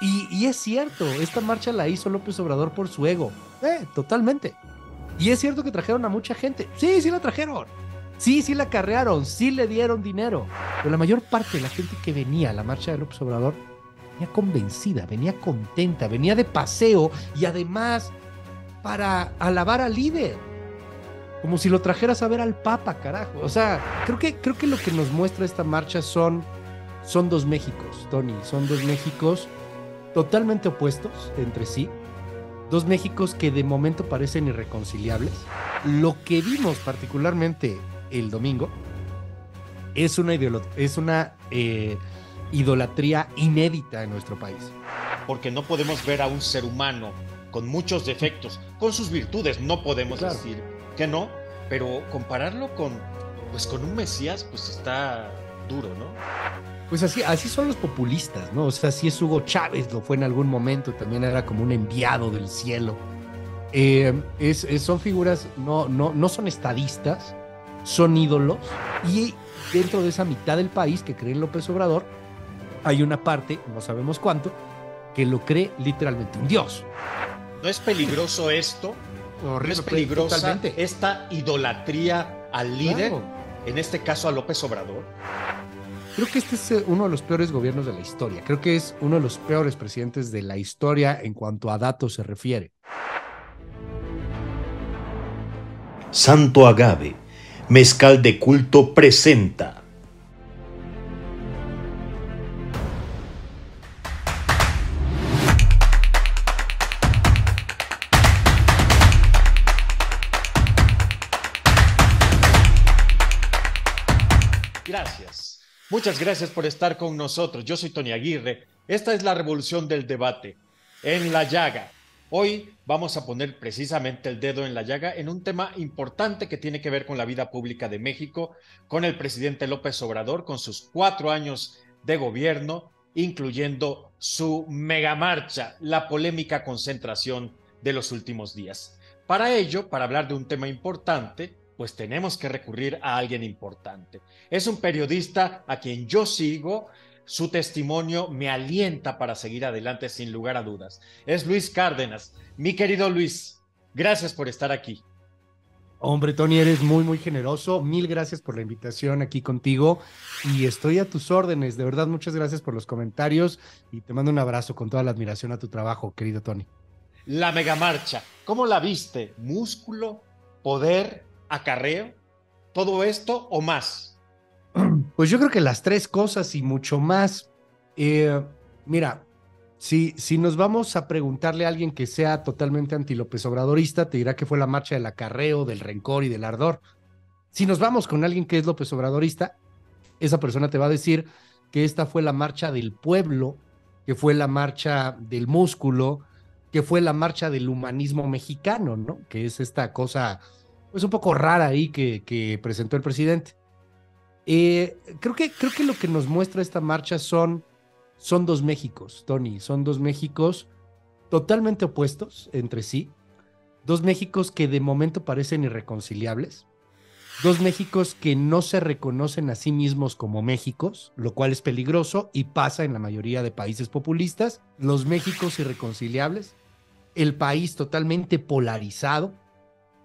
Y es cierto, esta marcha la hizo López Obrador por su ego. Totalmente. Y es cierto que trajeron a mucha gente. Sí, sí la trajeron. Sí, sí la acarrearon. Sí le dieron dinero. Pero la mayor parte de la gente que venía a la marcha de López Obrador venía convencida, venía contenta, venía de paseo y además para alabar al líder. Como si lo trajeras a ver al Papa, carajo. O sea, creo que lo que nos muestra esta marcha son dos Méxicos, Tony. Son dos Méxicos totalmente opuestos entre sí. Dos Méxicos que de momento parecen irreconciliables. Lo que vimos particularmente el domingo es una idolatría inédita en nuestro país. Porque no podemos ver a un ser humano con muchos defectos, con sus virtudes, no podemos decir que no, pero compararlo con un Mesías, pues está duro, ¿no? Pues así son los populistas, ¿no? O sea, así es Hugo Chávez, lo fue en algún momento, también era como un enviado del cielo. Son figuras, no son estadistas, son ídolos, y dentro de esa mitad del país que cree en López Obrador, hay una parte, no sabemos cuánto, que lo cree literalmente un dios. ¿No es peligroso esto? ¿No es peligrosa totalmente esta idolatría al líder? Claro. En este caso a López Obrador. Creo que este es uno de los peores gobiernos de la historia. Creo que es uno de los peores presidentes de la historia en cuanto a datos se refiere. Santo Agave, Mezcal de Culto presenta. Gracias. Muchas gracias por estar con nosotros. Yo soy Tony Aguirre. Esta es la revolución del debate. En la llaga. Hoy vamos a poner precisamente el dedo en la llaga en un tema importante que tiene que ver con la vida pública de México, con el presidente López Obrador, con sus 4 años de gobierno, incluyendo su megamarcha, la polémica concentración de los últimos días. Para ello, para hablar de un tema importante, pues tenemos que recurrir a alguien importante. Es un periodista a quien yo sigo. Su testimonio me alienta para seguir adelante sin lugar a dudas. Es Luis Cárdenas. Mi querido Luis, gracias por estar aquí. Hombre, Tony, eres muy, muy generoso. Mil gracias por la invitación aquí contigo y estoy a tus órdenes. De verdad, muchas gracias por los comentarios y te mando un abrazo con toda la admiración a tu trabajo, querido Tony. La megamarcha, ¿cómo la viste? ¿Músculo, poder, acarreo? ¿Todo esto o más? Pues yo creo que las tres cosas y mucho más. Mira, si nos vamos a preguntarle a alguien que sea totalmente anti-López Obradorista, te dirá que fue la marcha del acarreo, del rencor y del ardor. Si nos vamos con alguien que es López Obradorista, esa persona te va a decir que esta fue la marcha del pueblo, que fue la marcha del músculo, que fue la marcha del humanismo mexicano, ¿no? Que es esta cosa, pues un poco rara ahí que presentó el presidente. Creo que lo que nos muestra esta marcha son dos Méxicos, Tony, son dos Méxicos totalmente opuestos entre sí, dos Méxicos que de momento parecen irreconciliables, dos Méxicos que no se reconocen a sí mismos como Méxicos, lo cual es peligroso y pasa en la mayoría de países populistas, los Méxicos irreconciliables, el país totalmente polarizado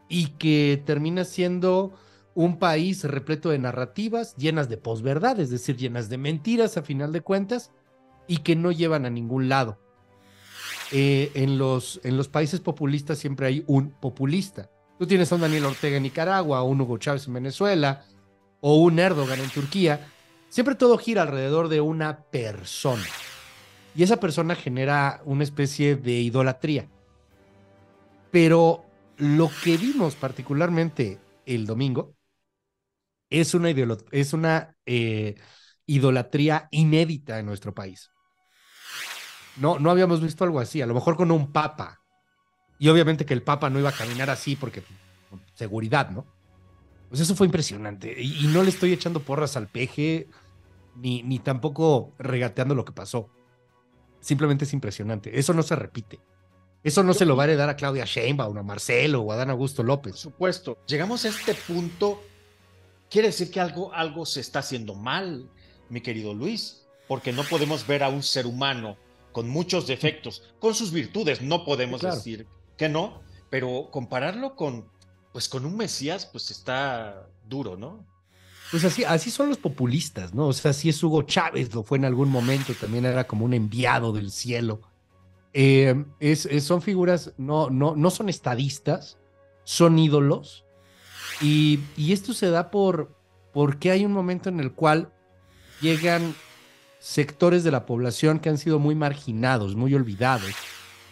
y que termina siendo un país repleto de narrativas llenas de posverdad, es decir, llenas de mentiras a final de cuentas y que no llevan a ningún lado. En los países populistas siempre hay un populista. Tú tienes a un Daniel Ortega en Nicaragua, o un Hugo Chávez en Venezuela, o un Erdogan en Turquía. Siempre todo gira alrededor de una persona. Y esa persona genera una especie de idolatría. Pero lo que vimos particularmente el domingo es una idolatría inédita en nuestro país. No habíamos visto algo así, a lo mejor con un papa. Y obviamente que el papa no iba a caminar así porque seguridad, ¿no? Pues eso fue impresionante. Y no le estoy echando porras al peje, ni tampoco regateando lo que pasó. Simplemente es impresionante. Eso no se repite. Eso no se lo va a heredar a Claudia Sheinbaum, a Marcelo o a Adán Augusto López. Por supuesto. Llegamos a este punto. Quiere decir que algo se está haciendo mal, mi querido Luis. porque no podemos ver a un ser humano con muchos defectos, con sus virtudes, no podemos Claro. decir que no, pero compararlo pues con un Mesías, pues está duro, ¿no? Pues así son los populistas, ¿no? O sea, si es Hugo Chávez, lo fue en algún momento, también era como un enviado del cielo. Son figuras, no son estadistas, son ídolos. Y esto se da porque hay un momento en el cual llegan sectores de la población que han sido muy marginados, muy olvidados,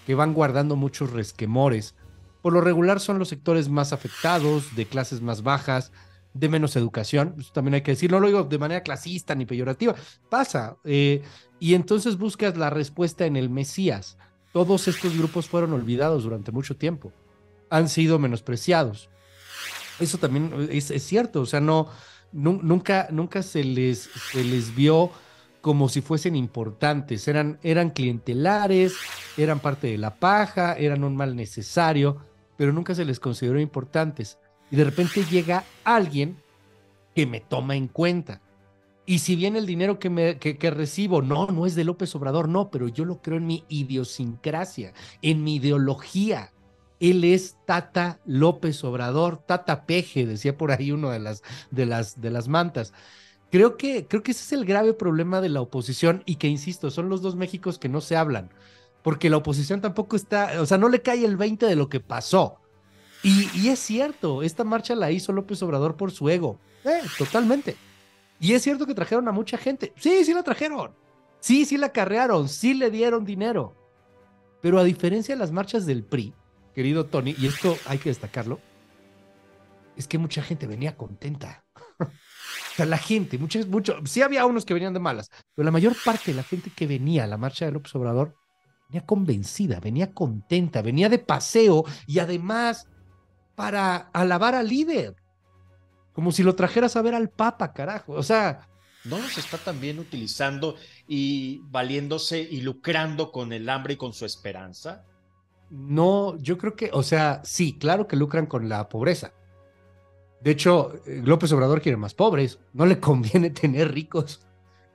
que van guardando muchos resquemores. Por lo regular son los sectores más afectados, de clases más bajas, de menos educación. Eso también hay que decir, no lo digo de manera clasista ni peyorativa, pasa. Y entonces buscas la respuesta en el Mesías. Todos estos grupos fueron olvidados durante mucho tiempo, han sido menospreciados. Eso también es cierto, o sea, nunca se les vio como si fuesen importantes, eran clientelares, eran parte de la paja, eran un mal necesario, pero nunca se les consideró importantes. Y de repente llega alguien que me toma en cuenta. Y si bien el dinero que recibo no es de López Obrador, no, pero yo lo creo en mi idiosincrasia, en mi ideología. Él es Tata López Obrador, Tata Peje, decía por ahí uno de las mantas. Creo que ese es el grave problema de la oposición y que, insisto, son los dos Méxicos que no se hablan, porque la oposición tampoco está, o sea, no le cae el 20 de lo que pasó. Y es cierto, esta marcha la hizo López Obrador por su ego, totalmente. Y es cierto que trajeron a mucha gente. Sí, sí la trajeron. Sí, sí la acarrearon. Sí le dieron dinero. Pero a diferencia de las marchas del PRI, querido Tony, y esto hay que destacarlo, es que mucha gente venía contenta. O sea, la gente, sí había unos que venían de malas, pero la mayor parte de la gente que venía a la marcha de López Obrador venía convencida, venía contenta, venía de paseo y además para alabar al líder, como si lo trajeras a ver al Papa, carajo. O sea, ¿No los está también utilizando y valiéndose y lucrando con el hambre y con su esperanza? no, yo creo que, o sea, sí, claro que lucran con la pobreza. De hecho, López Obrador quiere más pobres, no le conviene tener ricos.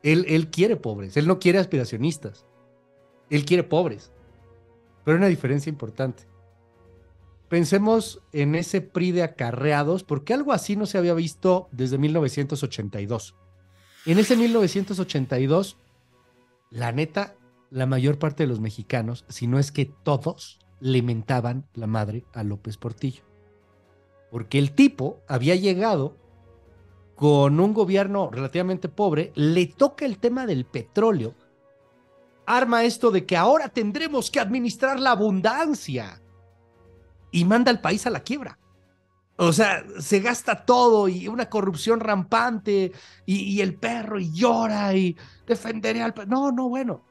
Él quiere pobres, él no quiere aspiracionistas, él quiere pobres, pero hay una diferencia importante. Pensemos en ese PRI de acarreados, porque algo así no se había visto desde 1982. En ese 1982, la neta, la mayor parte de los mexicanos, si no es que todos, le mentaban la madre a López Portillo. Porque el tipo había llegado con un gobierno relativamente pobre, le toca el tema del petróleo, arma esto de que ahora tendremos que administrar la abundancia y manda al país a la quiebra. O sea, se gasta todo y una corrupción rampante y el perro y llora y defenderé al perro. No, bueno.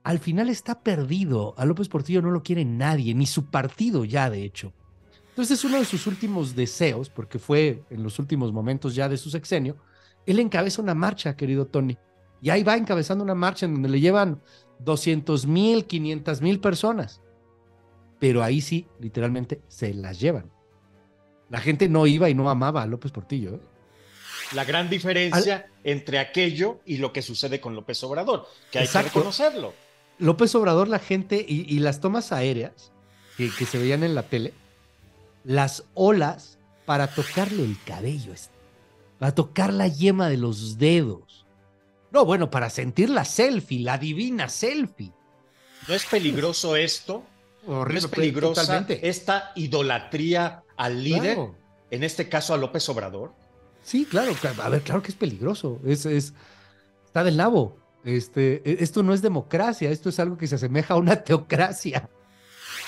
Al final está perdido. A López Portillo no lo quiere nadie, ni su partido ya, de hecho. Entonces, uno de sus últimos deseos, porque fue en los últimos momentos ya de su sexenio, él encabeza una marcha, querido Tony. Y ahí va encabezando una marcha en donde le llevan 200,000, 500,000 personas. Pero ahí sí, literalmente, se las llevan. La gente no iba y no amaba a López Portillo. La gran diferencia entre aquello y lo que sucede con López Obrador, que hay Exacto. que reconocerlo. López Obrador, la gente y las tomas aéreas que se veían en la tele, las olas para tocarle el cabello, para tocar la yema de los dedos. No, bueno, para sentir la selfie, la divina selfie. ¿No es peligroso esto? Horrible, ¿No es peligrosa totalmente. esta idolatría al líder? Claro. En este caso a López Obrador. Sí, claro, a ver, claro que es peligroso. Está del nabo. Esto no es democracia, esto es algo que se asemeja a una teocracia.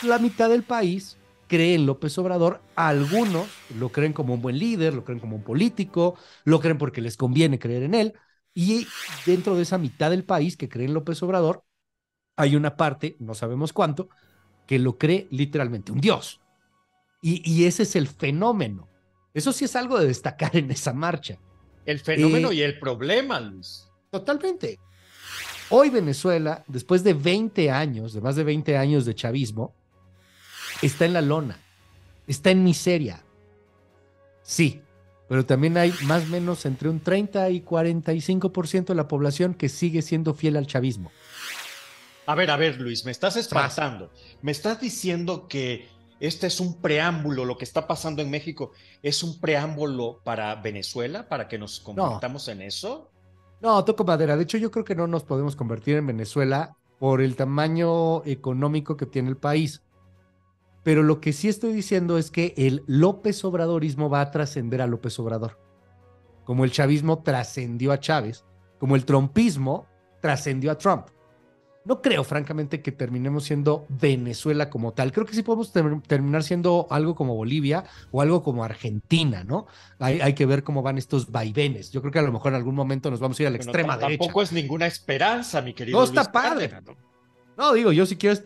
La mitad del país cree en López Obrador, algunos lo creen como un buen líder, lo creen como un político, lo creen porque les conviene creer en él, y dentro de esa mitad del país que cree en López Obrador, hay una parte, no sabemos cuánto, que lo cree literalmente un dios. Y ese es el fenómeno. Eso sí es algo de destacar en esa marcha. El fenómeno y el problema, Luis. Totalmente. Hoy Venezuela, después de 20 años, de más de 20 años de chavismo, está en la lona, está en miseria. Sí, pero también hay más o menos entre un 30 y 45% de la población que sigue siendo fiel al chavismo. A ver, Luis, me estás Tras. espantando. Me estás diciendo que este es un preámbulo, lo que está pasando en México es un preámbulo para Venezuela, para que nos No, convirtamos en eso. no, toco madera. De hecho, yo creo que no nos podemos convertir en Venezuela por el tamaño económico que tiene el país. Pero lo que sí estoy diciendo es que el López Obradorismo va a trascender a López Obrador, como el chavismo trascendió a Chávez, como el trumpismo trascendió a Trump. No creo, francamente, que terminemos siendo Venezuela como tal. Creo que sí podemos terminar siendo algo como Bolivia o algo como Argentina, ¿no? Hay que ver cómo van estos vaivenes. Yo creo que a lo mejor en algún momento nos vamos a ir a la Bueno, extrema derecha. tampoco es ninguna esperanza, mi No, querido Luis está padre. Cárdenas. No, digo, yo si quiero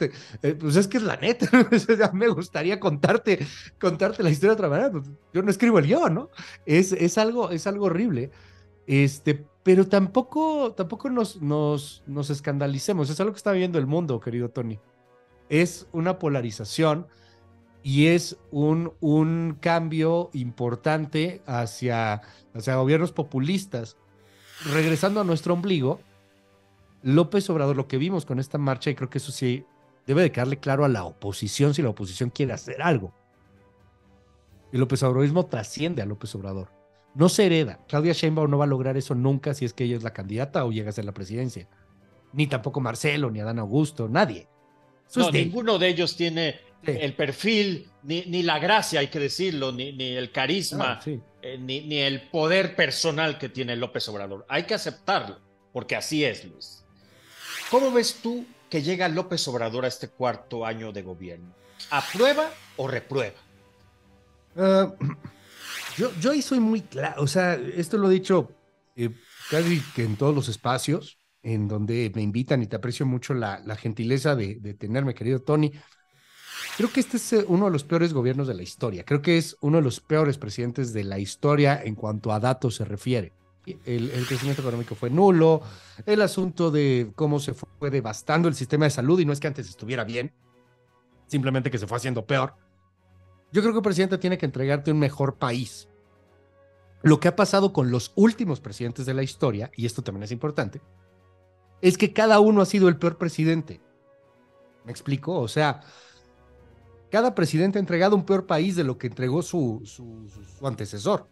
pues es que es la neta, me gustaría contarte la historia de otra manera, pues yo no escribo el guión, ¿no? Es algo horrible, pero tampoco nos escandalicemos, es algo que está viviendo el mundo, querido Tony. Es una polarización y es un cambio importante hacia gobiernos populistas. Regresando a nuestro ombligo, López Obrador, lo que vimos con esta marcha, y creo que eso sí debe de quedarle claro a la oposición si la oposición quiere hacer algo. El López Obradorismo trasciende a López Obrador. No se hereda. Claudia Sheinbaum no va a lograr eso nunca si es que ella es la candidata o llega a ser la presidencia. Ni tampoco Marcelo, ni Adán Augusto, nadie. Eso No, es de él. ninguno de ellos tiene Sí. el perfil, ni la gracia, hay que decirlo, ni el Ah, carisma, sí. ni el poder personal que tiene López Obrador. Hay que aceptarlo, porque así es, Luis. ¿Cómo ves tú que llega López Obrador a este cuarto año de gobierno? ¿Aprueba o reprueba? Uh, yo ahí soy muy claro, o sea, esto lo he dicho casi que en todos los espacios en donde me invitan y te aprecio mucho la gentileza de tenerme, querido Tony. Creo que este es uno de los peores gobiernos de la historia. Creo que es uno de los peores presidentes de la historia en cuanto a datos se refiere. El crecimiento económico fue nulo, el asunto de cómo se fue devastando el sistema de salud, y no es que antes estuviera bien, simplemente que se fue haciendo peor. Yo creo que el presidente tiene que entregarte un mejor país. Lo que ha pasado con los últimos presidentes de la historia, y esto también es importante, es que cada uno ha sido el peor presidente. ¿Me explico? O sea, cada presidente ha entregado un peor país de lo que entregó su antecesor.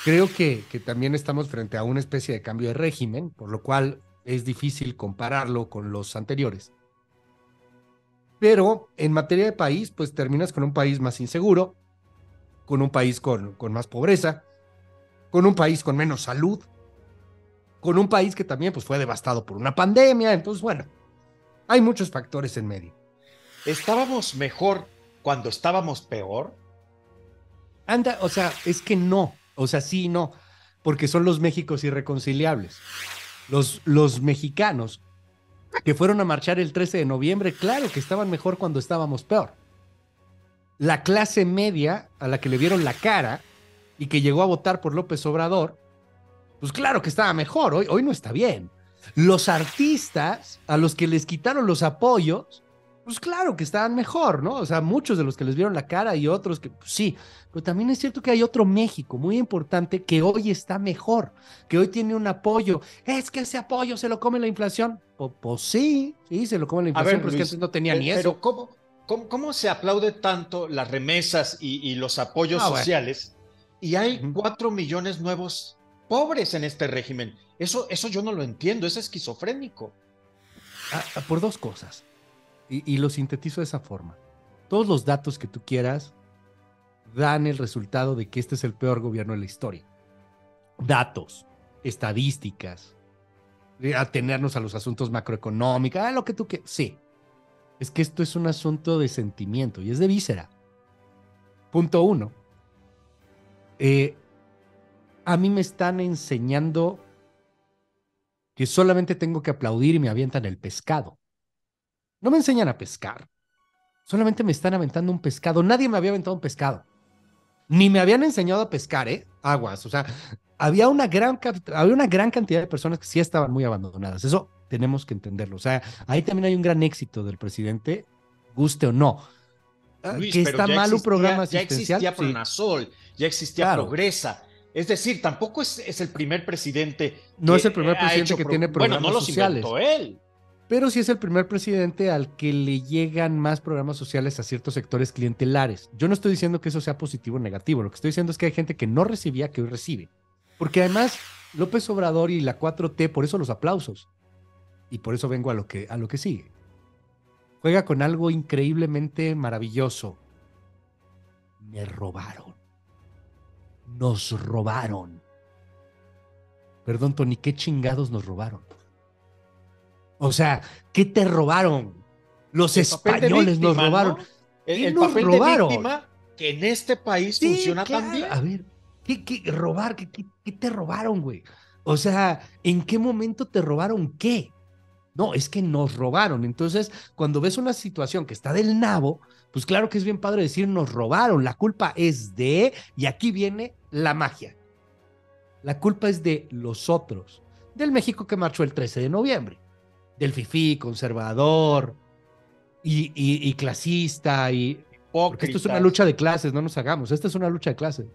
Creo que también estamos frente a una especie de cambio de régimen, por lo cual es difícil compararlo con los anteriores. Pero en materia de país, pues terminas con un país más inseguro, con un país con más pobreza, con un país con menos salud, con un país que también pues, fue devastado por una pandemia. Entonces, bueno, hay muchos factores en medio. ¿Estábamos mejor cuando estábamos peor? Anda, o sea, es que no, o sea, sí y no, porque son los Méxicos irreconciliables. Los mexicanos que fueron a marchar el 13 de noviembre, claro que estaban mejor cuando estábamos peor. La clase media a la que le vieron la cara y que llegó a votar por López Obrador, pues claro que estaba mejor, hoy no está bien. Los artistas a los que les quitaron los apoyos, pues claro que estaban mejor, ¿no? O sea, muchos de los que les vieron la cara y otros que pues, sí, pero también es cierto que hay otro México muy importante que hoy está mejor, que hoy tiene un apoyo. Es que ese apoyo se lo come la inflación. Pues sí, sí, se lo come la A inflación, ver, pero es que antes Luis, no tenía ni eso. pero ¿cómo se aplaude tanto las remesas y los apoyos Ah, bueno. sociales? Y hay Uh-huh. 4 millones nuevos pobres en este régimen. Eso yo no lo entiendo, es esquizofrénico. Por dos cosas, y lo sintetizo de esa forma. Todos los datos que tú quieras dan el resultado de que este es el peor gobierno de la historia. Datos, estadísticas, atenernos a los asuntos macroeconómicos, lo que tú quieras. Sí, es que esto es un asunto de sentimiento y es de víscera. Punto uno. A mí me están enseñando que solamente tengo que aplaudir y me avientan el pescado. No me enseñan a pescar. Solamente me están aventando un pescado. Nadie me había aventado un pescado. Ni me habían enseñado a pescar, ¿eh? Aguas. O sea, había una gran cantidad de personas que sí estaban muy abandonadas. Eso tenemos que entenderlo. O sea, ahí también hay un gran éxito del presidente, guste o no. Luis, Que pero está mal un programa ya asistencial, existía sí, Pronasol, ya existía claro. Progresa. Es decir, tampoco es el primer presidente No es el que primer ha presidente hecho, que tiene bueno, no programas los sociales, inventó él. pero sí es el primer presidente al que le llegan más programas sociales a ciertos sectores clientelares. Yo no estoy diciendo que eso sea positivo o negativo, lo que estoy diciendo es que hay gente que no recibía que hoy recibe. Porque además López Obrador y la 4T, por eso los aplausos. Y por eso vengo a lo que sigue. Juega con algo increíblemente maravilloso. Me robaron. Nos robaron. Perdón, Tony, ¿qué chingados nos robaron? O sea, ¿qué te robaron? Los El papel de españoles nos víctima, robaron. ¿no? ¿Qué El nos papel de robaron? víctima que en este país Sí, funciona tan claro. A bien. ver, ¿qué robar? ¿Qué te robaron, güey? O sea, ¿en qué momento te robaron qué? No, es que nos robaron. Entonces, cuando ves una situación que está del nabo, pues claro que es bien padre decir nos robaron. La culpa es de, y aquí viene la magia. La culpa es de los otros, del México que marchó el 13 de noviembre, del fifí conservador y clasista, porque esto es una Hipócritas. lucha de clases, no nos hagamos, esta es una lucha de clases.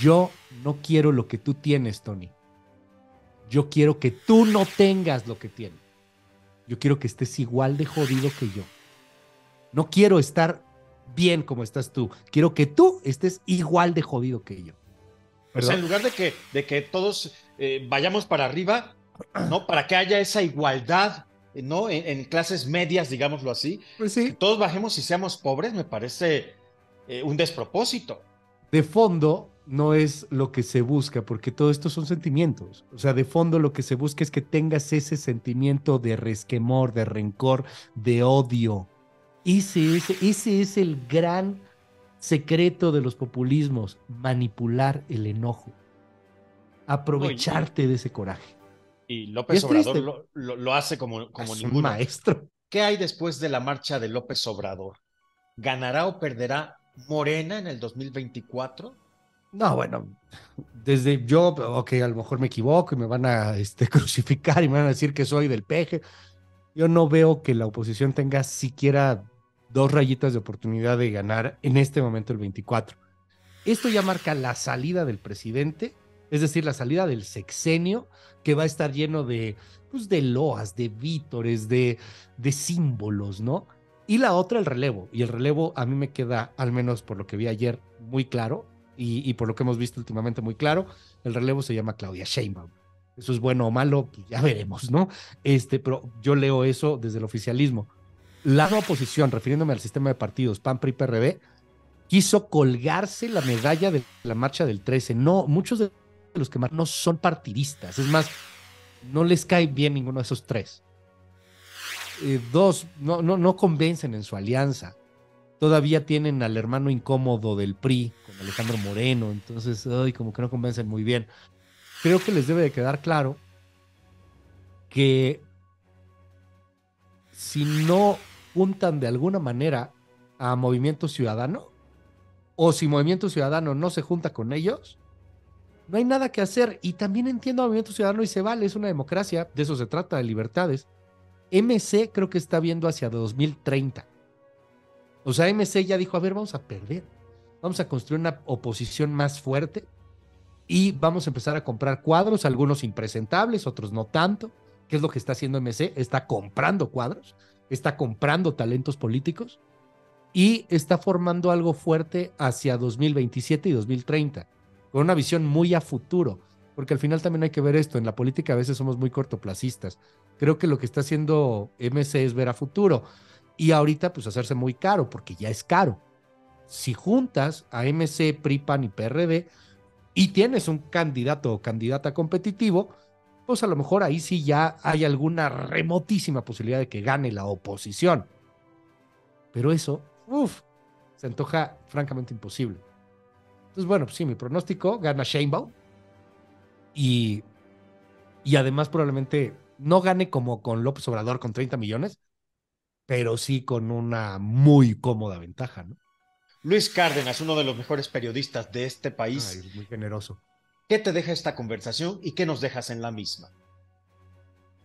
Yo no quiero lo que tú tienes, Tony. Yo quiero que tú no tengas lo que tienes. Yo quiero que estés igual de jodido que yo. No quiero estar bien como estás tú. Quiero que tú estés igual de jodido que yo. O sea, en ¿Perdón? lugar de que todos vayamos para arriba, ¿no? Para que haya esa igualdad, ¿no? En clases medias, digámoslo así, Pues que sí. todos bajemos y seamos pobres, me parece un despropósito. De fondo no es lo que se busca, porque todo esto son sentimientos. O sea, de fondo lo que se busca es que tengas ese sentimiento de resquemor, de rencor, de odio. Ese es el gran secreto de los populismos, manipular el enojo, No, aprovecharte de ese coraje. y Y López es Obrador triste, lo hace como es un ninguno. maestro. ¿Qué hay después de la marcha de López Obrador? ¿Ganará o perderá Morena en el 2024? No, bueno, desde yo, ok, a lo mejor me equivoco y me van a crucificar y me van a decir que soy del peje. Yo no veo que la oposición tenga siquiera dos rayitas de oportunidad de ganar en este momento el 24. Esto ya marca la salida del presidente, es decir, la salida del sexenio, que va a estar lleno de, pues, de loas, de vítores, de símbolos, ¿no? Y la otra, el relevo. Y el relevo a mí me queda, al menos por lo que vi ayer, muy claro, y por lo que hemos visto últimamente muy claro, el relevo se llama Claudia Sheinbaum. Eso es bueno o malo, pues ya veremos, ¿no? Pero yo leo eso desde el oficialismo. La no oposición, refiriéndome al sistema de partidos, PAN, PRI, PRD, quiso colgarse la medalla de la marcha del 13. No, muchos de los que no son partidistas. Es más, no les cae bien ninguno de esos tres. Dos, no convencen en su alianza. Todavía tienen al hermano incómodo del PRI con Alejandro Moreno. Entonces, ay, como que no convencen muy bien. Creo que les debe de quedar claro que si no juntan de alguna manera a Movimiento Ciudadano, o si Movimiento Ciudadano no se junta con ellos, no hay nada que hacer. Y también entiendo a Movimiento Ciudadano y se vale, es una democracia, de eso se trata, de libertades. MC creo que está viendo hacia 2030. O sea, MC ya dijo, a ver, vamos a perder, vamos a construir una oposición más fuerte y vamos a empezar a comprar cuadros, algunos impresentables, otros no tanto. ¿Qué es lo que está haciendo MC? Está comprando cuadros, está comprando talentos políticos y está formando algo fuerte hacia 2027 y 2030, con una visión muy a futuro, porque al final también hay que ver esto, en la política a veces somos muy cortoplacistas. Creo que lo que está haciendo MC es ver a futuro y ahorita pues hacerse muy caro, porque ya es caro. Si juntas a MC, PRI, PAN y PRD y tienes un candidato o candidata competitivo, pues a lo mejor ahí sí ya hay alguna remotísima posibilidad de que gane la oposición. Pero eso, se antoja francamente imposible. Entonces, bueno, pues sí, mi pronóstico gana Sheinbaum y, y además probablemente no gane como con López Obrador con 30 millones, pero sí con una muy cómoda ventaja, ¿no? Luis Cárdenas, uno de los mejores periodistas de este Ay, país, es muy generoso. ¿qué te deja esta conversación y qué nos dejas en la misma?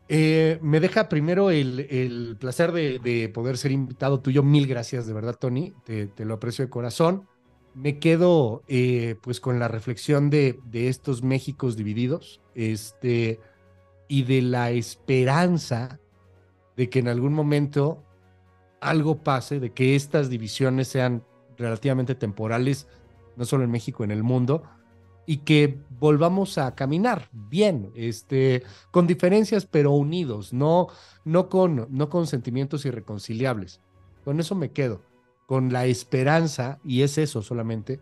Me deja primero el placer de poder ser invitado tuyo. Mil gracias, de verdad, Tony. Te lo aprecio de corazón. Me quedo pues con la reflexión de estos Méxicos divididos, y de la esperanza de que en algún momento algo pase, de que estas divisiones sean relativamente temporales, no solo en México, en el mundo, y que volvamos a caminar bien, con diferencias, pero unidos, no con sentimientos irreconciliables. Con eso me quedo, con la esperanza, y es eso solamente,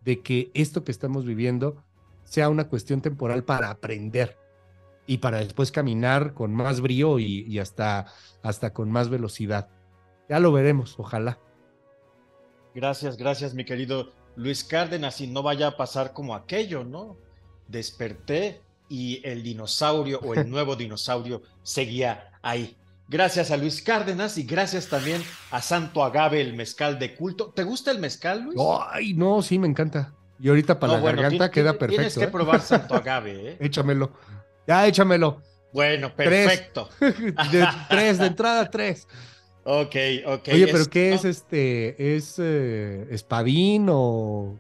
de que esto que estamos viviendo sea una cuestión temporal para aprender y para después caminar con más brío y hasta con más velocidad. Ya lo veremos, ojalá. Gracias, gracias, mi querido Luis Cárdenas, y no vaya a pasar como aquello, ¿no? Desperté y el dinosaurio o el nuevo dinosaurio seguía ahí. Gracias a Luis Cárdenas y gracias también a Santo Agave, el mezcal de culto. ¿Te gusta el mezcal, Luis? Ay, no, sí, me encanta. Y ahorita para No, la bueno, garganta queda tienes perfecto, que ¿eh? probar Santo Agave, ¿eh? Échamelo. Ya, échamelo. Bueno, Tres. perfecto. Tres, de entrada, tres. Ok, ok. Oye, pero ¿qué es No, ¿Es espadín o...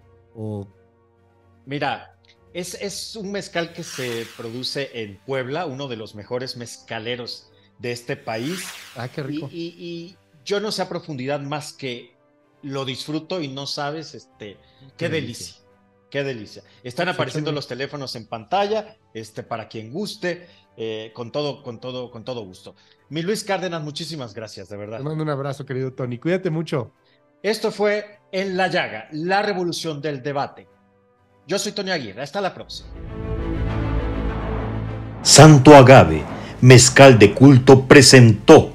mira, es un mezcal que se produce en Puebla, uno de los mejores mezcaleros de este país. Ah, qué rico. Y yo no sé a profundidad más que lo disfruto y no sabes, qué delicia. Qué delicia. Están Pues apareciendo échamelo. los teléfonos en pantalla, para quien guste, con todo gusto. Mi Luis Cárdenas, muchísimas gracias, de Te verdad. mando un abrazo, querido Tony. Cuídate mucho. Esto fue En la Llaga, la revolución del debate. Yo soy Tony Aguirre, hasta la próxima. Santo Agave, mezcal de culto presentó